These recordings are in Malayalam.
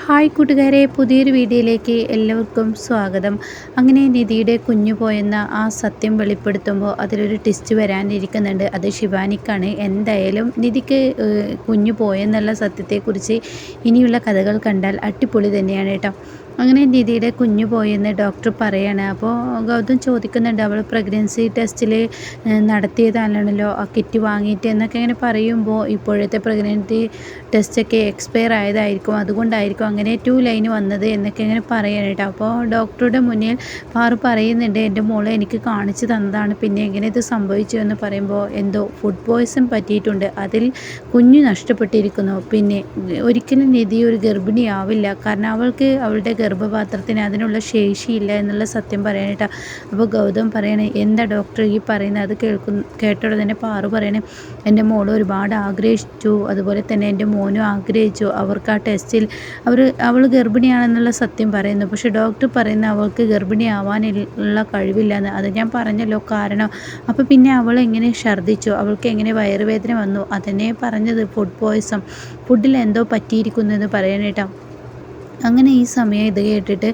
ഹായ് കൂട്ടുകാരെ, പുതിയൊരു വീഡിയോയിലേക്ക് എല്ലാവർക്കും സ്വാഗതം. അങ്ങനെ നിധിയുടെ കുഞ്ഞു പോയെന്ന ആ സത്യം വെളിപ്പെടുത്തുമ്പോൾ അതിലൊരു ട്വിസ്റ്റ് വരാനിരിക്കുന്നുണ്ട്. അത് ശിവാനിക്കാണ്. എന്തായാലും നിധിക്ക് കുഞ്ഞു പോയെന്നുള്ള സത്യത്തെക്കുറിച്ച് ഇനിയുള്ള കഥകൾ കണ്ടാൽ അടിപൊളി തന്നെയാണ് കേട്ടോ. അങ്ങനെ നിധിയുടെ കുഞ്ഞു പോയെന്ന് ഡോക്ടർ പറയാണ്. അപ്പോൾ ഗൗതം ചോദിക്കുന്നുണ്ട്, അവൾ പ്രഗ്നൻസി ടെസ്റ്റിൽ നടത്തിയതാണല്ലോ ആ കിറ്റ് വാങ്ങിയിട്ട് എന്നൊക്കെ ഇങ്ങനെ പറയുമ്പോൾ, ഇപ്പോഴത്തെ പ്രഗ്നൻസി ടെസ്റ്റൊക്കെ എക്സ്പയർ ആയതായിരിക്കും, അതുകൊണ്ടായിരിക്കും അങ്ങനെ 2 ലൈൻ വന്നത് എന്നൊക്കെ ഇങ്ങനെ പറയാണ് കേട്ടോ. അപ്പോൾ ഡോക്ടറുടെ മുന്നിൽ പാറു പറയുന്നുണ്ട്, എൻ്റെ മോളെ എനിക്ക് കാണിച്ചു തന്നതാണ്, പിന്നെ എങ്ങനെ ഇത് സംഭവിച്ചു എന്ന് പറയുമ്പോൾ, എന്തോ ഫുഡ് പോയ്സൺ പറ്റിയിട്ടുണ്ട്, അതിൽ കുഞ്ഞ് നഷ്ടപ്പെട്ടിരിക്കുന്നു, പിന്നെ ഒരിക്കലും നിധി ഒരു ഗർഭിണിയാവില്ല, കാരണം അവൾക്ക് അവളുടെ ഗർഭപാത്രത്തിന് അതിനുള്ള ശേഷിയില്ല എന്നുള്ള സത്യം പറയാനായിട്ടാണ്. അപ്പോൾ ഗൗതം പറയണേ, എന്താ ഡോക്ടർ ഈ പറയുന്നത്? അത് കേട്ടോടെ തന്നെ പാറു പറയണേ, എൻ്റെ മോൾ ഒരുപാട് ആഗ്രഹിച്ചു, അതുപോലെ തന്നെ എൻ്റെ മോനും ആഗ്രഹിച്ചു, അവർക്ക് ആ ടെസ്റ്റിൽ അവൾ ഗർഭിണിയാണെന്നുള്ള സത്യം പറയുന്നു. പക്ഷെ ഡോക്ടർ പറയുന്ന അവൾക്ക് ഗർഭിണിയാവാനുള്ള കഴിവില്ലെന്ന്. അത് ഞാൻ പറഞ്ഞല്ലോ കാരണം. അപ്പോൾ പിന്നെ അവൾ എങ്ങനെ ഛർദ്ദിച്ചു, അവൾക്ക് എങ്ങനെ വയറുവേദന വന്നു, അതന്നെ പറഞ്ഞത് ഫുഡ് പോയ്സൺ, ഫുഡിൽ എന്തോ പറ്റിയിരിക്കുന്നു എന്ന് പറയാനേട്ടാ. അങ്ങനെ ഈ സമയം ഇത് കേട്ടിട്ട്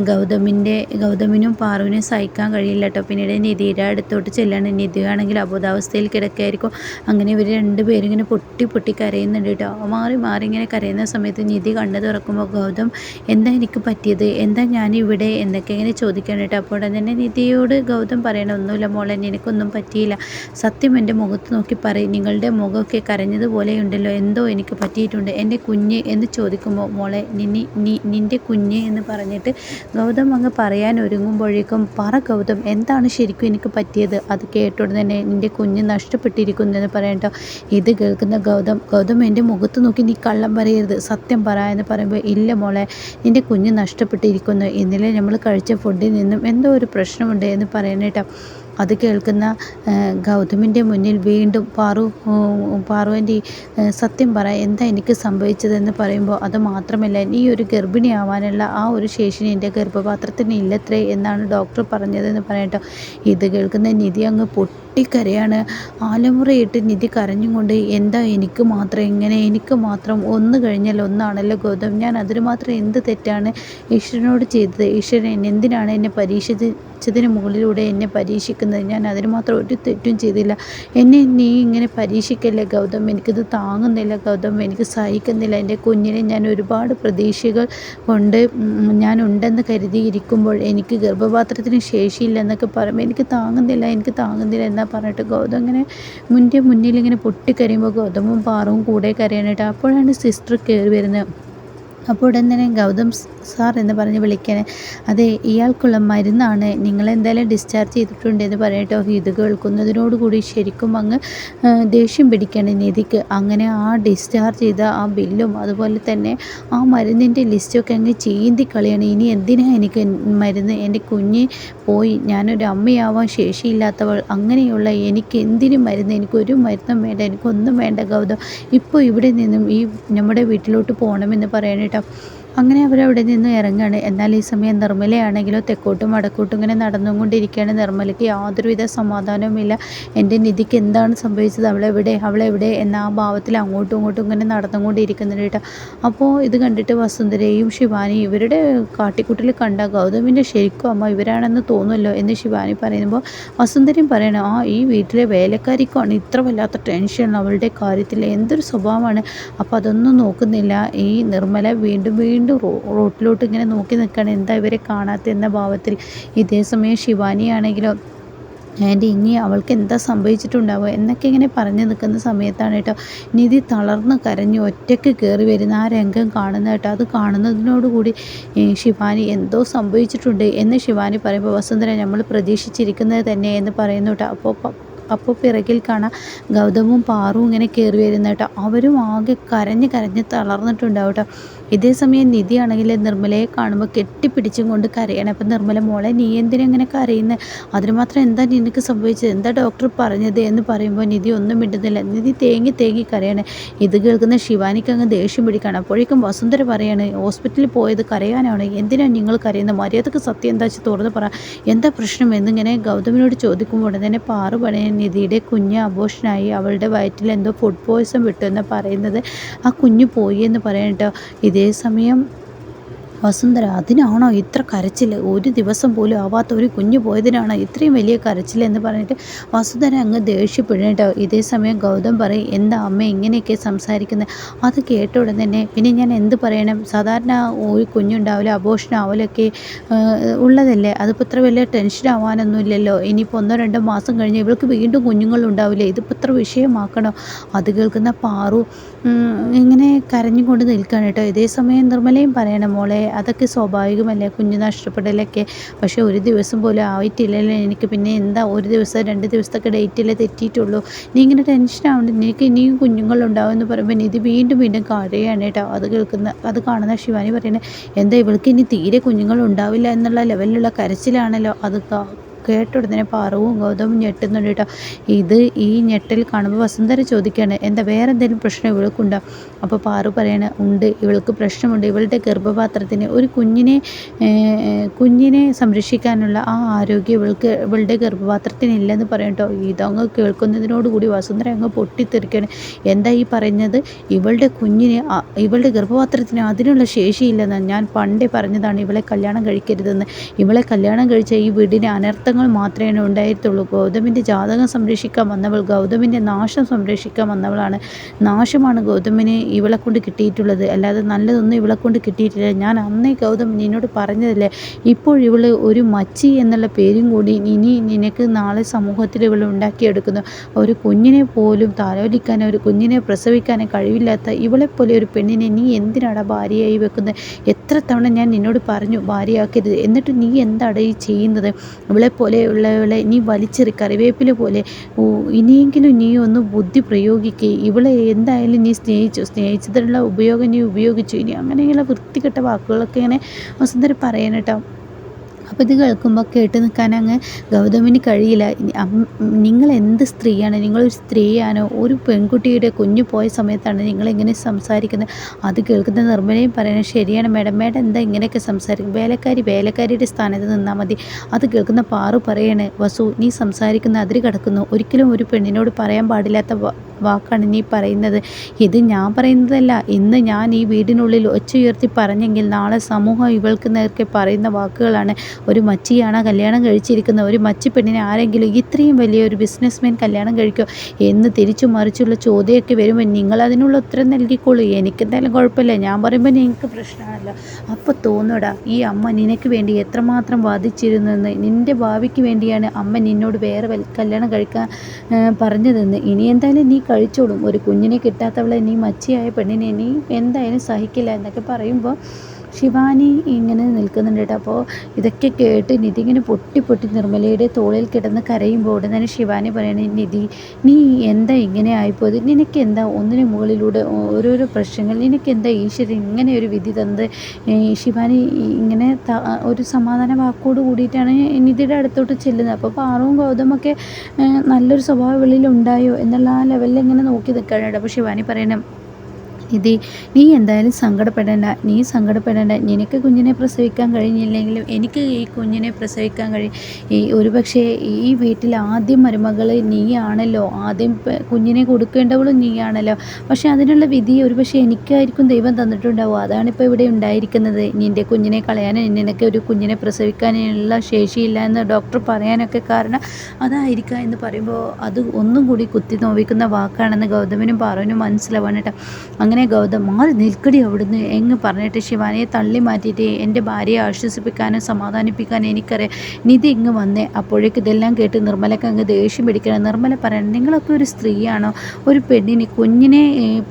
ഗൗതമിനും പാറുവിനും സഹിക്കാൻ കഴിയില്ല കേട്ടോ. പിന്നീട് നിധിയുടെ അടുത്തോട്ട് ചെല്ലാണ്. നിധിയാണെങ്കിൽ അബോധാവസ്ഥയിൽ കിടക്കുകയായിരിക്കും. അങ്ങനെ ഇവർ രണ്ടുപേരും ഇങ്ങനെ പൊട്ടി പൊട്ടി കരയുന്നുണ്ട് കേട്ടോ. മാറി മാറി ഇങ്ങനെ കരയുന്ന സമയത്ത് നിധി കണ്ണ് തുറക്കുമ്പോൾ, ഗൗതം എന്താ എനിക്ക് പറ്റിയത്, എന്താ ഞാനിവിടെ എന്നൊക്കെ ഇങ്ങനെ ചോദിക്കണം കേട്ടോ. അപ്പോൾ തന്നെ നിധിയോട് ഗൗതം പറയണം, ഒന്നുമില്ല മോളെ, എനിക്കൊന്നും പറ്റിയില്ല, സത്യം എൻ്റെ മുഖത്ത് നോക്കി പറയും, നിങ്ങളുടെ മുഖമൊക്കെ കരഞ്ഞതുപോലെയുണ്ടല്ലോ, എന്തോ എനിക്ക് പറ്റിയിട്ടുണ്ട്, എൻ്റെ കുഞ്ഞ് എന്ന് ചോദിക്കുമ്പോൾ, മോളെ നിൻ്റെ കുഞ്ഞ് എന്ന് പറഞ്ഞിട്ട് ഗൗതം അങ്ങ് പറയാൻ ഒരുങ്ങുമ്പോഴേക്കും, പറ ഗൗതം, എന്താണ് ശരിക്കും എനിക്ക് പറ്റിയത്? അത് കേട്ടോടെ തന്നെ, നിൻ്റെ കുഞ്ഞ് നഷ്ടപ്പെട്ടിരിക്കുന്നു എന്ന് പറയട്ടോ. ഇത് കേൾക്കുന്ന ഗൗതം എൻ്റെ മുഖത്ത് നോക്കി നീ കള്ളം പറയരുത്, സത്യം പറ എന്ന് പറയുമ്പോൾ, ഇല്ല മോളെ, നിൻ്റെ കുഞ്ഞ് നഷ്ടപ്പെട്ടിരിക്കുന്നു, ഇന്നലെ നമ്മൾ കഴിച്ച ഫുഡിൽ നിന്നും എന്തോ ഒരു പ്രശ്നമുണ്ട് എന്ന് പറയണേട്ടോ. അത് കേൾക്കുന്ന ഗൗതമിൻ്റെ മുന്നിൽ വീണ്ടും പാറുവിൻ്റെ സത്യം പറ, എന്താ എനിക്ക് സംഭവിച്ചതെന്ന് പറയുമ്പോൾ, അത് മാത്രമല്ല, നീ ഒരു ഗർഭിണിയാവാനുള്ള ആ ഒരു ശേഷി എൻ്റെ ഗർഭപാത്രത്തിന് ഇല്ലത്രേ എന്നാണ് ഡോക്ടർ പറഞ്ഞതെന്ന് പറയട്ടോ. ഇത് കേൾക്കുന്ന നിധി അങ്ങ് പൊട്ടിക്കരയാണ്. ആലമുറയിട്ട് നിധി കരഞ്ഞുകൊണ്ട്, എന്താ എനിക്ക് മാത്രം ഇങ്ങനെ, എനിക്ക് മാത്രം ഒന്ന് കഴിഞ്ഞാൽ ഒന്നാണല്ലോ ഗൗതം, ഞാൻ അതിന് മാത്രം എന്ത് തെറ്റാണ് ഈശ്വരനോട് ചെയ്തത്? ഈശ്വരൻ എന്തിനാണ് എന്നെ പരീക്ഷിച്ചതിന് മുകളിലൂടെ എന്നെ പരീക്ഷിക്കുന്നത്? ഞാൻ അതിന് മാത്രം ഒരു തെറ്റും ചെയ്തില്ല, എന്നെ നീ ഇങ്ങനെ പരീക്ഷിക്കല്ലേ ഗൗതം, എനിക്കിത് താങ്ങുന്നില്ല ഗൗതം, എനിക്ക് സഹിക്കുന്നില്ല, എൻ്റെ കുഞ്ഞിനെ ഞാൻ ഒരുപാട് പ്രതീക്ഷകൾ കൊണ്ട് ഞാൻ ഉണ്ടെന്ന് കരുതിയിരിക്കുമ്പോൾ എനിക്ക് ഗർഭപാത്രത്തിന് ശേഷിയില്ലെന്നൊക്കെ പറയുമ്പോൾ, എനിക്ക് താങ്ങുന്നില്ല എന്നാ പറഞ്ഞിട്ട് ഗൗതം ഇങ്ങനെ മുന്നിലിങ്ങനെ പൊട്ടിക്കരയുമ്പോൾ ഗൗതമും പാറുവും കൂടെ കരയണിട്ട്. അപ്പോഴാണ് സിസ്റ്റർ കയറി വരുന്നത്. അപ്പോൾ ഉടൻ തന്നെ ഗൗതം സാർ എന്ന് പറഞ്ഞ് വിളിക്കണേ, അതെ, ഇയാൾക്കുള്ള മരുന്നാണ്, നിങ്ങളെന്തായാലും ഡിസ്ചാർജ് ചെയ്തിട്ടുണ്ട് എന്ന് പറയട്ടോ. ഇത് കേൾക്കുന്നതിനോടുകൂടി ശരിക്കും അങ്ങ് ദേഷ്യം പിടിക്കണം നിധിക്ക്. അങ്ങനെ ആ ഡിസ്ചാർജ് ചെയ്ത ആ ബില്ലും അതുപോലെ തന്നെ ആ മരുന്നിൻ്റെ ലിസ്റ്റൊക്കെ അങ്ങ് ചീന്തി കളയാണ്. ഇനി എന്തിനാ എനിക്ക് മരുന്ന്? എൻ്റെ കുഞ്ഞ് പോയി, ഞാനൊരു അമ്മയാവാൻ ശേഷിയില്ലാത്തവൾ, അങ്ങനെയുള്ള എനിക്ക് എന്തിനും മരുന്ന്? എനിക്കൊരു മരുന്നും വേണ്ട, എനിക്കൊന്നും വേണ്ട ഗൗതം, ഇപ്പോൾ ഇവിടെ നിന്നും ഈ നമ്മുടെ വീട്ടിലോട്ട് പോകണമെന്ന് പറയാനായിട്ട്. അങ്ങനെ അവരവിടെ നിന്ന് ഇറങ്ങുകയാണ്. എന്നാൽ ഈ സമയം നിർമ്മലയാണെങ്കിലോ തെക്കോട്ടും വടക്കോട്ടും ഇങ്ങനെ നടന്നുകൊണ്ടിരിക്കുകയാണ്. നിർമ്മലയ്ക്ക് യാതൊരുവിധ സമാധാനവുമില്ല. എൻ്റെ നിധിക്ക് എന്താണ് സംഭവിച്ചത്, അവളെവിടെ എന്ന ആ ഭാവത്തിൽ അങ്ങോട്ടും ഇങ്ങോട്ടും ഇങ്ങനെ നടന്നുകൊണ്ടിരിക്കുന്നുണ്ട് കേട്ടോ. അപ്പോൾ ഇത് കണ്ടിട്ട് വസുന്ധരയും ശിവാനിയും ഇവരുടെ കാട്ടിക്കൂട്ടിൽ കണ്ട ഗൗതമിൻ്റെ ശരിക്കും അമ്മ ഇവരാണെന്ന് തോന്നുമല്ലോ എന്ന് ശിവാനി പറയുമ്പോൾ, വസുന്ധരയും പറയണം, ഈ വീട്ടിലെ വേലക്കാരിക്കാണ് ഇത്ര വല്ലാത്ത ടെൻഷൻ അവളുടെ കാര്യത്തിൽ, എന്തൊരു സ്വഭാവമാണ്. അപ്പോൾ അതൊന്നും നോക്കുന്നില്ല ഈ നിർമ്മല, വീണ്ടും റോട്ടിലോട്ട് ഇങ്ങനെ നോക്കി നിൽക്കുകയാണ്, എന്താ ഇവരെ കാണാത്ത എന്ന ഭാവത്തിൽ. ഇതേ സമയം ശിവാനിയാണെങ്കിലോ, ആൻറ്റി ഇനി അവൾക്ക് എന്താ സംഭവിച്ചിട്ടുണ്ടാവുക എന്നൊക്കെ ഇങ്ങനെ പറഞ്ഞു നിൽക്കുന്ന സമയത്താണ് കേട്ടോ നിധി തളർന്ന് കരഞ്ഞ് ഒറ്റയ്ക്ക് കയറി വരുന്ന ആ രംഗം കാണുന്ന കേട്ടോ. അത് കാണുന്നതിനോടുകൂടി ശിവാനി എന്തോ സംഭവിച്ചിട്ടുണ്ട് എന്ന് ശിവാനി പറയുമ്പോൾ, വസുന്ധര, നമ്മൾ പ്രതീക്ഷിച്ചിരിക്കുന്നത് തന്നെ എന്ന് പറയുന്നു കേട്ടോ. അപ്പോൾ പിറകിൽ കാണാം ഗൗതമും പാറും ഇങ്ങനെ കയറി വരുന്ന കേട്ടോ. അവരും ആകെ കരഞ്ഞ് തളർന്നിട്ടുണ്ടാവും കേട്ടോ. ഇതേ സമയം നിധിയാണെങ്കിൽ നിർമ്മലയെ കാണുമ്പോൾ കെട്ടിപ്പിടിച്ചും കൊണ്ട് കരയണം. അപ്പം നിർമ്മല, മോളെ നീ എന്തിനെങ്ങനെ കരയുന്നത്, അതിന് മാത്രം എന്താ നിനക്ക് സംഭവിച്ചത്, എന്താ ഡോക്ടർ പറഞ്ഞത് എന്ന് പറയുമ്പോൾ നിധി ഒന്നും മിണ്ടുന്നില്ല. നിധി തേങ്ങി കരയണേ. ഇത് കേൾക്കുന്ന ശിവാനിക്ക് അങ്ങ് ദേഷ്യം പിടിക്കണം. അപ്പോഴേക്കും വസുന്ധര പറയാണ്, ഹോസ്പിറ്റലിൽ പോയത് കരയാനാണ്, എന്തിനാണ് നിങ്ങൾ കരയുന്നത്, മര്യാദക്ക് സത്യം എന്താ വെച്ച് തുറന്ന് പറ, എന്താ പ്രശ്നം എന്നിങ്ങനെ ഗൗതമിനോട് ചോദിക്കുമ്പോൾ ഉടനെ പാറു പറയാണ്, നിധിയുടെ കുഞ്ഞ് അബോഷനായി, അവളുടെ വയറ്റിൽ എന്തോ ഫുഡ് പോയ്സൺ വിട്ടു എന്ന് പറയുന്നത്. ആ കുഞ്ഞ് പോയി എന്ന് പറയാം കേട്ടോ. ഇതേ സമയം വസുന്ധര, അതിനാണോ ഇത്ര കരച്ചിൽ? ഒരു ദിവസം പോലും ആവാത്ത ഒരു കുഞ്ഞ് പോയതിനാണോ ഇത്രയും വലിയ കരച്ചിൽ എന്ന് പറഞ്ഞിട്ട് വസുന്ധര അങ്ങ് ദേഷ്യപ്പെടും കേട്ടോ. ഇതേ സമയം ഗൗതം പറയും, എന്താ അമ്മ ഇങ്ങനെയൊക്കെ സംസാരിക്കുന്നത്? അത് കേട്ട ഉടൻ തന്നെ പിന്നെ ഞാൻ എന്ത് പറയണം? സാധാരണ ഒരു കുഞ്ഞുണ്ടാവില്ല, അബോഷൻ ആവലൊക്കെ ഉള്ളതല്ലേ, അതിപ്പോൾ ഇത്ര വലിയ ടെൻഷൻ ആവാനൊന്നുമില്ലല്ലോ. ഇനിയിപ്പോൾ 1-2 മാസം കഴിഞ്ഞ് ഇവൾക്ക് വീണ്ടും കുഞ്ഞുങ്ങളുണ്ടാവില്ലേ, ഇതിപ്പോൾ ഇത്ര വിഷയമാക്കണോ? അത് കേൾക്കുന്ന പാറു ഇങ്ങനെ കരഞ്ഞുകൊണ്ട് നിൽക്കുകയാണ് കേട്ടോ. ഇതേ സമയം നിർമ്മലയും പറയണം, മോളെ അതൊക്കെ സ്വാഭാവികമല്ലേ, കുഞ്ഞ് നഷ്ടപ്പെടലൊക്കെ. പക്ഷേ ഒരു ദിവസം പോലും ആയിട്ടില്ലല്ലോ എനിക്ക്, പിന്നെ എന്താ 1 ദിവസം 2 ദിവസത്തൊക്കെ ഡേറ്റിലേ തെറ്റിയിട്ടുള്ളൂ. നീ ഇങ്ങനെ ടെൻഷൻ ആവണ്ട, നിനക്ക് ഇനിയും കുഞ്ഞുങ്ങളുണ്ടാവും എന്ന് പറയുമ്പോൾ നിധി വീണ്ടും വീണ്ടും കരയാണ് കേട്ടോ. അത് കാണുന്ന ശിവാനി പറയുന്നത്, എന്താ ഇവൾക്ക് ഇനി തീരെ കുഞ്ഞുങ്ങളുണ്ടാവില്ല എന്നുള്ള ലെവലിലുള്ള കരച്ചിലാണല്ലോ. അത് കേട്ട ഉടനെ പാറുവും ഗൗതമും ഞെട്ടുന്നുണ്ട് കേട്ടോ. ഈ ഞെട്ടൽ കാണുമ്പോൾ വസുന്ധര ചോദിക്കുകയാണ്, എന്താ വേറെ എന്തെങ്കിലും പ്രശ്നം ഇവൾക്കുണ്ടോ? അപ്പോൾ പാറു പറയാണ്, ഉണ്ട്, ഇവൾക്ക് പ്രശ്നമുണ്ട്. ഇവളുടെ ഗർഭപാത്രത്തിന് ഒരു കുഞ്ഞിനെ സംരക്ഷിക്കാനുള്ള ആ ആരോഗ്യം ഇവളുടെ ഗർഭപാത്രത്തിന് ഇല്ലെന്ന് പറയും കേട്ടോ. ഇതങ്ങ് കേൾക്കുന്നതിനോടുകൂടി വസുന്ധര അങ്ങ് പൊട്ടിത്തെറിക്കുകയാണ്. എന്താ ഈ പറയുന്നത്? ഇവളുടെ ഗർഭപാത്രത്തിന് അതിനുള്ള ശേഷിയില്ലെന്ന് ഞാൻ പണ്ടേ പറഞ്ഞതാണ്. ഇവളെ കല്യാണം കഴിക്കരുതെന്ന്. ഇവളെ കല്യാണം കഴിച്ച ഈ വീടിന് അനർത്ഥങ്ങൾ മാത്രമേ ഉണ്ടായിട്ടുള്ളൂ. ഗൗതമിൻ്റെ ജാതകം സംരക്ഷിക്കാൻ വന്നവൾ ഗൗതമിൻ്റെ നാശം സംരക്ഷിക്കാൻ വന്നവളാണ്. നാശമാണ് ഗൗതമിന് ഇവളെ കൊണ്ട് കിട്ടിയിട്ടുള്ളത്, അല്ലാതെ നല്ലതൊന്നും ഇവളെ കൊണ്ട് കിട്ടിയിട്ടില്ല. ഞാൻ അന്നേ ഗൗതം നിന്നോട് പറഞ്ഞതല്ലേ, ഇപ്പോൾ ഇവൾ ഒരു മച്ചി എന്നുള്ള പേരും കൂടി ഇനി നിനക്ക് നാളെ സമൂഹത്തിൽ ഇവൾ ഉണ്ടാക്കിയെടുക്കുന്നു. ഒരു കുഞ്ഞിനെ പോലും താലോലിക്കാനോ ഒരു കുഞ്ഞിനെ പ്രസവിക്കാനോ കഴിവില്ലാത്ത ഇവളെപ്പോലെ ഒരു പെണ്ണിനെ നീ എന്തിനാണ് ഭാര്യയായി വെക്കുന്നത്? എത്ര തവണ ഞാൻ നിന്നോട് പറഞ്ഞു ഭാര്യയാക്കരുത്, എന്നിട്ട് നീ എന്താണ് ഈ ചെയ്യുന്നത്? ഇവളെപ്പോലെയുള്ളവളെ നീ വലിച്ചെറി കറിവേപ്പില പോലെ. ഇനിയെങ്കിലും നീ ഒന്ന് ബുദ്ധി പ്രയോഗിക്കുക. ഇവളെ എന്തായാലും നീ സ്നേഹിച്ചതിനുള്ള ഉപയോഗം നീ ഉപയോഗിച്ചു. ഇനി അങ്ങനെയുള്ള വൃത്തികെട്ട വാക്കുകളൊക്കെ ഇങ്ങനെ വസുന്ധര പറയാനട്ടോ. അപ്പോൾ ഇത് കേൾക്കുമ്പോൾ കേട്ട് നിൽക്കാൻ അങ്ങ് ഗൗതമിന് കഴിയില്ല. നിങ്ങൾ എന്ത് സ്ത്രീയാണ്? നിങ്ങളൊരു സ്ത്രീയാണോ? ഒരു പെൺകുട്ടിയുടെ കുഞ്ഞു പോയ സമയത്താണ് നിങ്ങളിങ്ങനെ സംസാരിക്കുന്നത്. അത് കേൾക്കുന്ന നിർമ്മലയും പറയുന്നത്, ശരിയാണ് മേഡം, എന്താ ഇങ്ങനെയൊക്കെ സംസാരിക്കും? വേലക്കാരിയുടെ സ്ഥാനത്ത് നിന്നാൽ മതി. അത് കേൾക്കുന്ന പാറു പറയാണ്, വസു നീ സംസാരിക്കുന്ന അതിര് കടക്കുന്നു. ഒരിക്കലും ഒരു പെണ്ണിനോട് പറയാൻ പാടില്ലാത്ത വാക്കാണ് നീ പറയുന്നത്. ഇത് ഞാൻ പറയുന്നതല്ല, ഇന്ന് ഞാൻ ഈ വീടിനുള്ളിൽ ഒച്ചയുയർത്തി പറഞ്ഞെങ്കിൽ നാളെ സമൂഹം ഇവൾക്ക് നേർക്ക് പറയുന്ന വാക്കുകളാണ്. ഒരു മച്ചിയാണ് കല്യാണം കഴിച്ചിരിക്കുന്നത്. ഒരു മച്ചി പെണ്ണിനെ ആരെങ്കിലും ഇത്രയും വലിയൊരു ബിസിനസ്മാൻ കല്യാണം കഴിക്കുമോ എന്ന് തിരിച്ചു മറിച്ചുള്ള ചോദ്യമൊക്കെ വരുമ്പോൾ നിങ്ങൾ അതിനുള്ള ഉത്തരം നൽകിക്കോളൂ. എനിക്കെന്തായാലും കുഴപ്പമില്ല, ഞാൻ പറയുമ്പോൾ നിങ്ങൾക്ക് പ്രശ്നമാണല്ലോ. അപ്പോൾ തോന്നൂടാ, ഈ അമ്മ നിനക്ക് വേണ്ടി എത്രമാത്രം വാദിച്ചിരുന്നെന്ന്. നിൻ്റെ ഭാവിക്ക് വേണ്ടിയാണ് അമ്മ നിന്നോട് വേറെ കല്യാണം കഴിക്കാൻ പറഞ്ഞതെന്ന്. ഇനി എന്തായാലും നീ കഴിച്ചോളും. ഒരു കുഞ്ഞിനെ കിട്ടാത്തവളെ, നീ മച്ചിയായ പെണ്ണിനെ നീ എന്തായാലും സഹിക്കില്ല എന്നൊക്കെ പറയുമ്പോൾ ശിവാനി ഇങ്ങനെ നിൽക്കുന്നുണ്ട് കേട്ടോ. അപ്പോൾ ഇതൊക്കെ കേട്ട് നിധി ഇങ്ങനെ പൊട്ടി നിർമ്മലയുടെ തോളിൽ കിടന്ന് കരയുമ്പോൾ ഉടനെ തന്നെ ശിവാനി പറയണേ, നിധി നീ എന്താ ഇങ്ങനെ ആയിപ്പോയത്? നിനക്ക് എന്താ ഒന്നിനു മുകളിലൂടെ ഓരോരോ പ്രശ്നങ്ങൾ? നിനക്ക് എന്താ ഈശ്വരൻ ഇങ്ങനെ ഒരു വിധി തന്നത്? ശിവാനി ഇങ്ങനെ ഒരു സമാധാന വാക്കോട് കൂടിയിട്ടാണ് നിധിയുടെ അടുത്തോട്ട് ചെല്ലുന്നത്. അപ്പോൾ പാറുവും ഗൗതമൊക്കെ നല്ലൊരു സ്വഭാവ വെളിയിലുണ്ടായോ എന്നുള്ള ആ ലെവലിൽ ഇങ്ങനെ നോക്കി നിൽക്കാനായിട്ട്. അപ്പോൾ ശിവാനി പറയണം, നീ എന്തായാലും സങ്കടപ്പെടേണ്ട. നിനക്ക് കുഞ്ഞിനെ പ്രസവിക്കാൻ കഴിഞ്ഞില്ലെങ്കിലും എനിക്ക് ഈ കുഞ്ഞിനെ പ്രസവിക്കാൻ കഴിയും. ഒരുപക്ഷെ ഈ വീട്ടിൽ ആദ്യം മരുമകൾ നീയാണല്ലോ, ആദ്യം കുഞ്ഞിനെ കൊടുക്കേണ്ടവളും നീയാണല്ലോ. പക്ഷെ അതിനുള്ള വിധി ഒരുപക്ഷെ എനിക്കായിരിക്കും ദൈവം തന്നിട്ടുണ്ടാവും. അതാണിപ്പോൾ ഇവിടെ ഉണ്ടായിരിക്കുന്നത്. നിൻ്റെ കുഞ്ഞിനെ കളയാനും നിനക്ക് ഒരു കുഞ്ഞിനെ പ്രസവിക്കാനുള്ള ശേഷിയില്ല എന്ന് ഡോക്ടർ പറയാനൊക്കെ കാരണം അതായിരിക്കാം എന്ന് പറയുമ്പോൾ അത് ഒന്നും കൂടി കുത്തി നോവിക്കുന്ന വാക്കാണെന്ന് ഗൗതമിനും പാറുവിനും മനസ്സിലാവാണ് കേട്ടോ. അങ്ങനെ ഗൗതം, മാറി നിൽക്കടി അവിടുന്ന് എങ്ങ് പറഞ്ഞിട്ട് ശിവാനിയെ തള്ളി മാറ്റിയിട്ട് എൻ്റെ ഭാര്യയെ ആശ്വസിപ്പിക്കാനും സമാധാനിപ്പിക്കാനും എനിക്കറിയാം. നിധി ഇങ്ങ് വന്നേ. അപ്പോഴേക്ക് ഇതെല്ലാം കേട്ട് നിർമ്മലക്ക് അങ്ങ് ദേഷ്യം പിടിക്കണം. നിർമ്മല പറയണം, നിങ്ങളൊക്കെ ഒരു സ്ത്രീയാണോ? ഒരു പെണ്ണിന് കുഞ്ഞിനെ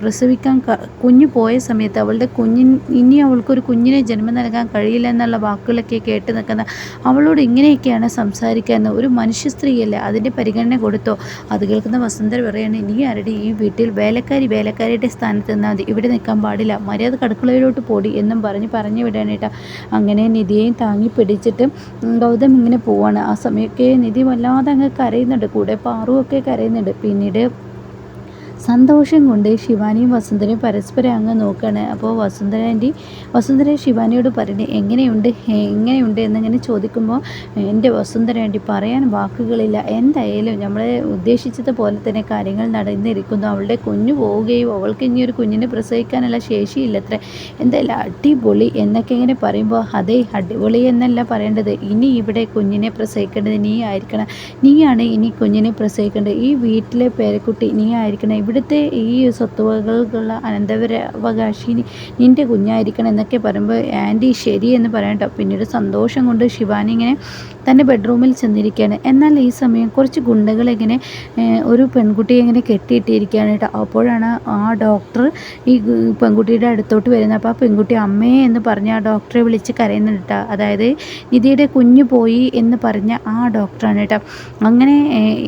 പ്രസവിക്കാൻ കുഞ്ഞ് പോയ സമയത്ത് ഇനി അവൾക്കൊരു കുഞ്ഞിനെ ജന്മം നൽകാൻ കഴിയില്ല എന്നുള്ള വാക്കുകളൊക്കെ കേട്ട് നിൽക്കുന്ന അവളോട് ഇങ്ങനെയൊക്കെയാണ് സംസാരിക്കാൻ? ഒരു മനുഷ്യ സ്ത്രീയല്ലേ, അതിൻ്റെ പരിഗണന കൊടുത്തോ? അത് കേൾക്കുന്ന വസുന്ധര പറയാണ്, നീ ആരുടെ ഈ വീട്ടിൽ വേലക്കാരിയുടെ സ്ഥാനത്ത് നിന്നാൽ മതി, ഇവിടെ നിൽക്കാൻ പാടില്ല, മര്യാദ അടുക്കളയിലോട്ട് പോടി എന്നും പറഞ്ഞു വിടാനായിട്ടാ. അങ്ങനെ നിധിയെയും താങ്ങി പിടിച്ചിട്ട് ഗൗതം ഇങ്ങനെ പോവാണ്. ആ സമയമൊക്കെ നിധി വല്ലാതെ അങ്ങ് കരയുന്നുണ്ട്, കൂടെ പാറുവൊക്കെ കരയുന്നുണ്ട്. പിന്നീട് സന്തോഷം കൊണ്ട് ശിവാനിയും വസുന്ധരയും പരസ്പരം അങ്ങ് നോക്കുകയാണ്. അപ്പോൾ വസുന്ധര ശിവാനിയോട് പറഞ്ഞു, എങ്ങനെയുണ്ട് എന്നിങ്ങനെ ചോദിക്കുമ്പോൾ, എൻ്റെ വസുന്ധര ആൻറ്റി പറയാൻ വാക്കുകളില്ല. എന്തായാലും നമ്മൾ ഉദ്ദേശിച്ചതുപോലെ തന്നെ കാര്യങ്ങൾ നടന്നിരിക്കുന്നു. അവളുടെ കുഞ്ഞു പോവുകയും അവൾക്ക് ഇനി ഒരു കുഞ്ഞിനെ പ്രസവിക്കാനുള്ള ശേഷിയില്ലത്രേ. എന്തായാലും അടിപൊളി എന്നൊക്കെ ഇങ്ങനെ പറയുമ്പോൾ, അതേ അടിപൊളി എന്നല്ല പറയേണ്ടത്, ഇനി ഇവിടെ കുഞ്ഞിനെ പ്രസവിക്കേണ്ടത് നീയാണ് ഇനി കുഞ്ഞിനെ പ്രസവിക്കേണ്ടത്. ഈ വീട്ടിലെ പേരക്കുട്ടി നീ ആയിരിക്കണം. ഇവിടുത്തെ ഈ സ്വത്തുവകകൾക്കുള്ള അനന്തരാവകാശി നിൻ്റെ കുഞ്ഞായിരിക്കണം എന്നൊക്കെ പറയുമ്പോൾ, ആൻറ്റി ശരി എന്ന് പറയട്ടോ. പിന്നീട് സന്തോഷം കൊണ്ട് ശിവാനി ഇങ്ങനെ തൻ്റെ ബെഡ്റൂമിൽ ചെന്നിരിക്കുകയാണ്. എന്നാൽ ഈ സമയം കുറച്ച് ഗുണ്ടകൾ ഇങ്ങനെ ഒരു പെൺകുട്ടിയെ ഇങ്ങനെ കെട്ടിയിട്ടിരിക്കുകയാണ് കേട്ടോ. അപ്പോഴാണ് ആ ഡോക്ടർ ഈ പെൺകുട്ടിയുടെ അടുത്തോട്ട് വരുന്നത്. അപ്പോൾ ആ പെൺകുട്ടി അമ്മേ എന്ന് പറഞ്ഞ് ആ ഡോക്ടറെ വിളിച്ച് കരയുന്നുണ്ട് കേട്ടോ. അതായത് നിധിയുടെ കുഞ്ഞു പോയി എന്ന് പറഞ്ഞ ആ ഡോക്ടറാണ് കേട്ടോ. അങ്ങനെ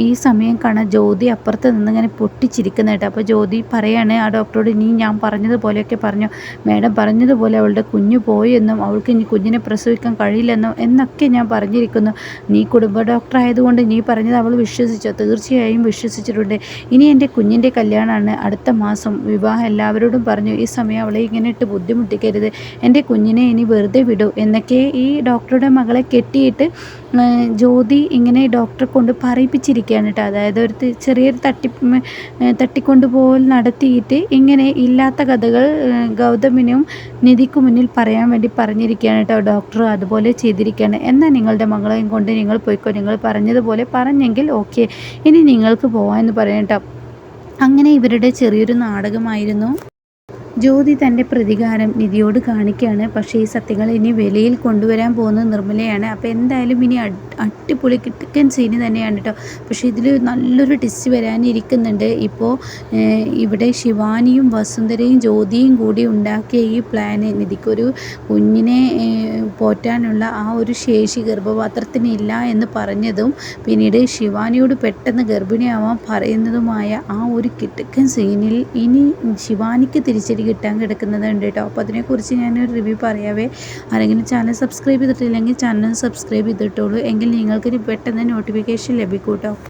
ഈ സമയം കാണാൻ ജ്യോതി അപ്പുറത്ത് നിന്നിങ്ങനെ പൊട്ടിച്ചിരിക്കുന്ന കേട്ടോ. അപ്പോൾ ജ്യോതി പറയാണ് ആ ഡോക്ടറോട്, നീ ഞാൻ പറഞ്ഞതുപോലെയൊക്കെ പറഞ്ഞു, മാഡം പറഞ്ഞതുപോലെ അവളുടെ കുഞ്ഞു പോയി എന്നും അവൾക്ക് ഇനി കുഞ്ഞിനെ പ്രസവിക്കാൻ കഴിയില്ലെന്നും എന്നൊക്കെ ഞാൻ പറഞ്ഞിരിക്കുന്നു. നീ കുടുംബ ഡോക്ടർ ആയതുകൊണ്ട് നീ പറഞ്ഞത് അവൾ വിശ്വസിച്ചോ? തീർച്ചയായും വിശ്വസിച്ചിട്ടുണ്ട്. ഇനി എൻ്റെ കുഞ്ഞിൻ്റെ കല്യാണമാണ് അടുത്ത മാസം, വിവാഹം എല്ലാവരോടും പറഞ്ഞു. ഈ സമയം അവളെ ഇങ്ങനെ ഇട്ട് ബുദ്ധിമുട്ടിക്കരുത്, എൻ്റെ കുഞ്ഞിനെ ഇനി വെറുതെ വിടൂ എന്നൊക്കെ ഈ ഡോക്ടറുടെ മകളെ കെട്ടിയിട്ട് ജ്യോതി ഇങ്ങനെ ഡോക്ടറെ കൊണ്ട് പറയിപ്പിച്ചിരിക്കുകയാണ് കേട്ടോ. അതായത് ഒരു ചെറിയൊരു തട്ടിക്കൊണ്ടുപോൽ നടത്തിയിട്ട് ഇങ്ങനെ ഇല്ലാത്ത കഥകൾ ഗൗതമിനും നിധിക്ക് മുന്നിൽ പറയാൻ വേണ്ടി പറഞ്ഞിരിക്കുകയാണ് കേട്ടോ ഡോക്ടർ. അതുപോലെ ചെയ്തിരിക്കുകയാണ്. എന്നാൽ നിങ്ങളുടെ മകളെയും കൊണ്ട് നിങ്ങൾ പോയിക്കോ, നിങ്ങൾ പറഞ്ഞതുപോലെ പറഞ്ഞെങ്കിൽ ഓക്കെ, ഇനി നിങ്ങൾക്ക് പോകാമെന്ന് പറയാം കേട്ടോ. അങ്ങനെ ഇവരുടെ ചെറിയൊരു നാടകമായിരുന്നു. ജ്യോതി തൻ്റെ പ്രതികാരം നിധിയോട് കാണിക്കുകയാണ്. പക്ഷേ ഈ സത്യങ്ങൾ ഇനി വെളിയിൽ കൊണ്ടുവരാൻ പോകുന്നത് നിർമ്മലയാണ്. അപ്പോൾ എന്തായാലും ഇനി അടിപൊളി കിട്ടുക്കൻ സീന് തന്നെയാണ് കേട്ടോ. പക്ഷേ ഇതിൽ നല്ലൊരു ടിസ്റ്റ് വരാനിരിക്കുന്നുണ്ട്. ഇപ്പോൾ ഇവിടെ ശിവാനിയും വസുന്ധരയും ജ്യോതിയും കൂടി ഉണ്ടാക്കിയ ഈ പ്ലാന്, നിധിക്കൊരു കുഞ്ഞിനെ പോറ്റാനുള്ള ആ ഒരു ശേഷി ഗർഭപാത്രത്തിനില്ല എന്ന് പറഞ്ഞതും പിന്നീട് ശിവാനിയോട് പെട്ടെന്ന് ഗർഭിണിയാവാൻ പറയുന്നതുമായ ആ ഒരു കിട്ടുക്കൻ സീനിൽ ഇനി ശിവാനിക്ക് തിരിച്ചടി കിട്ടാൻ കിടക്കുന്നതുണ്ട് കേട്ടോ. അപ്പോൾ അതിനെക്കുറിച്ച് ഞാനൊരു റിവ്യൂ പറയാവേ. ആരെങ്കിലും ചാനൽ സബ്സ്ക്രൈബ് ചെയ്തിട്ടില്ലെങ്കിൽ ചാനൽ സബ്സ്ക്രൈബ് ചെയ്തിട്ടുള്ളൂ, എങ്കിൽ നിങ്ങൾക്ക് പെട്ടെന്ന് നോട്ടിഫിക്കേഷൻ ലഭിക്കും കേട്ടോ.